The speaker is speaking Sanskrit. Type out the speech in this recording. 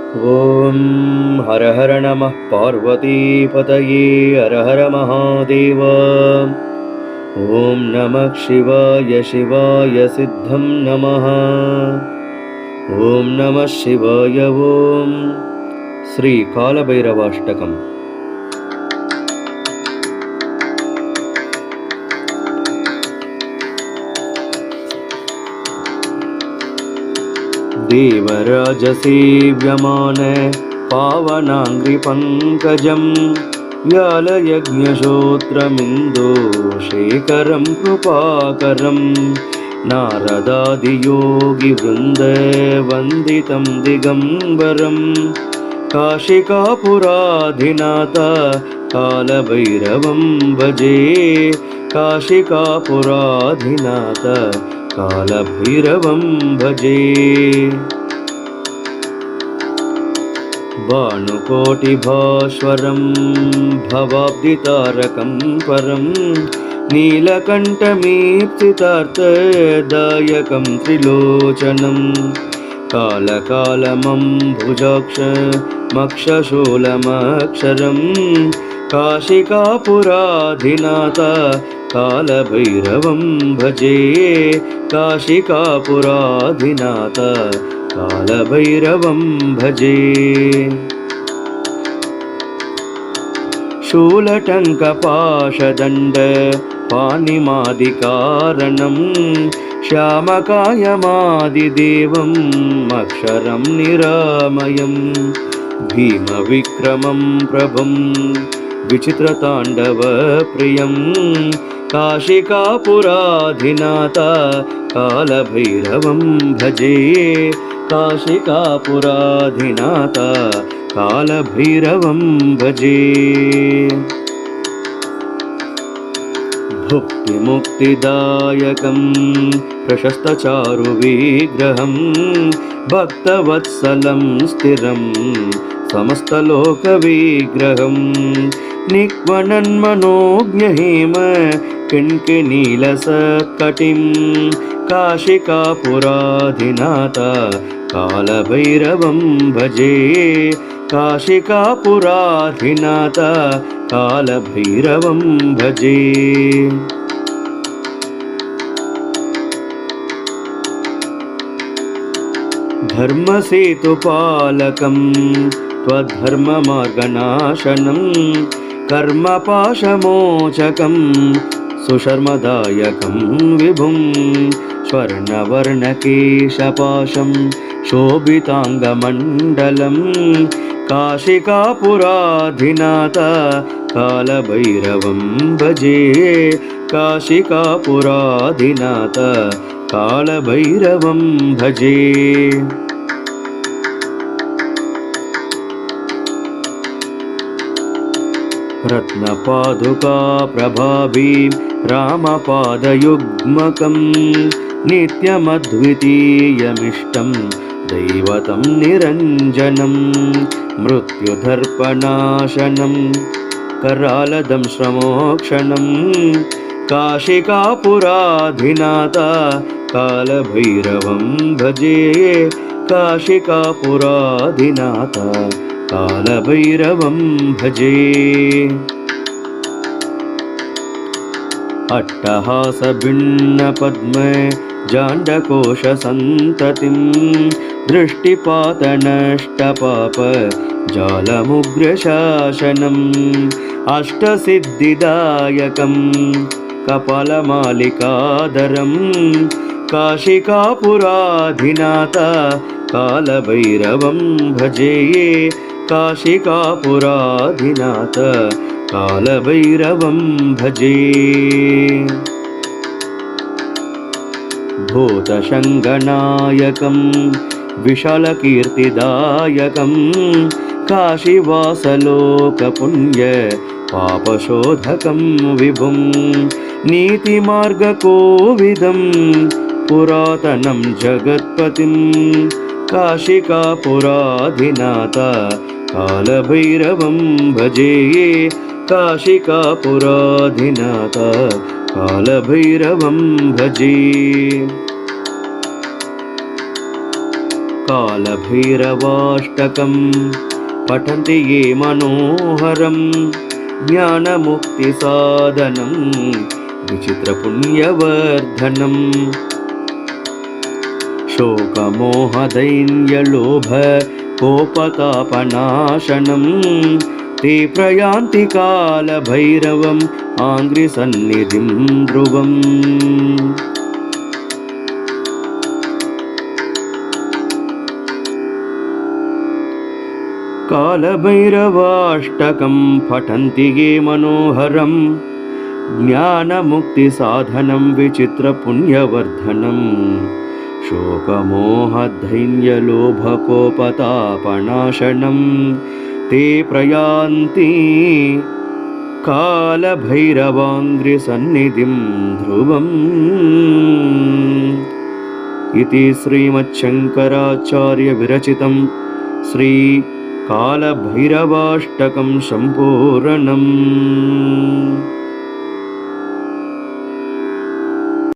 ॐ हर हर नमः पार्वतीपतये हर हर महादेव। ॐ नमः शिवाय शिवाय सिद्धं नमः। ॐ नमः शिवाय। ॐ श्री कालभैरवाष्टकम्। देवराजसेव्यमान पावनाङ्घ्रिपङ्कजं व्यालयज्ञश्रोत्रमिन्दो शेखरं कृपाकरं नारदादियोगिवृन्दवन्दितं दिगम्बरं काशिकापुराधिनाथ कालभैरवं भजे। काशिकापुराधिनाथ कालभैरवं भजे। भानुकोटिभास्वरं भवाब्दितारकं परं नीलकण्ठमीप्सितार्थदायकं त्रिलोचनं कालकालमम्भुजाक्षमक्षशूलमक्षरं काशिकापुराधिनाथ कालभैरवं भजे। काशिकापुराधिनाथ कालभैरवं भजे। शूलटङ्कपाशदण्ड पाणिमादिकारणं श्यामकायमादिदेवम् अक्षरं निरामयं भीमविक्रमं प्रभुं विचित्रताण्डवप्रियं काशिकापुराधिनाथ कालभैरवं भजे। काशिकापुराधिनाथ कालभैरवं भजे। भुक्तिमुक्तिदायकं प्रशस्तचारुविग्रहं भक्तवत्सलं स्थिरं समस्तलोकविग्रहं निक्वणन्मनोज्ञहेम किङ्किनीलसत्कटिं काशिकापुराधिनाथ कालभैरवं भजे। काशिकापुराधिनाथ कालभैरवं भजे। धर्मसेतुपालकं त्वद्धर्ममार्गनाशनं कर्मपाशमोचकं सुशर्मदायकं विभुं स्वर्णवर्णकेशपाशं शोभिताङ्गमण्डलं काशिकापुराधिनाथ कालभैरवं भजे। काशिकापुराधिनाथ कालभैरवं भजे। रत्नपादुका प्रभावीं रामपादयुग्मकं नित्यमद्वितीयमिष्टं दैवतं निरञ्जनं मृत्युदर्पणाशनं करालदं श्रमोक्षणं काशिकापुराधिनाथ कालभैरवं भजे। काशिकापुराधिनाथ कालभैरवं भजे। अट्टहासभिन्नपद्म जाण्डकोशसन्ततिं दृष्टिपातनष्टपाप जालमुग्रशासनम् अष्टसिद्धिदायकं कपालमालिकाधरं काशिकापुराधिनाथ कालभैरवं भजे। काशिकापुराधिनाथ कालभैरवं भजे। भूतशङ्गनायकं विशालकीर्तिदायकं काशीवासलोकपुण्य पापशोधकं विभुं नीतिमार्गकोविदं पुरातनं जगत्पतिं काशिकापुराधिनाथ कालभैरवं भजे। काशिकापुराधिनाथ कालभैरवं भजे। कालभैरवाष्टकं पठन्ति ये मनोहरं ज्ञानमुक्तिसाधनं विचित्रपुण्यवर्धनम् शोकमोहदैन्यलोभ कोपतापनाशनं ते प्रयान्ति कालभैरवम् आङ्घ्रिसन्निधिं ध्रुवम् कालभैरवाष्टकं पठन्ति ये मनोहरं ज्ञानमुक्तिसाधनं विचित्रपुण्यवर्धनम् शोकमोहदैन्यलोभकोपतापनाशनं ते प्रयान्ति कालभैरवाङ्घ्रिसन्निधिं ध्रुवम् इति श्रीमच्छङ्कराचार्यविरचितं श्रीकालभैरवाष्टकं सम्पूर्णम्।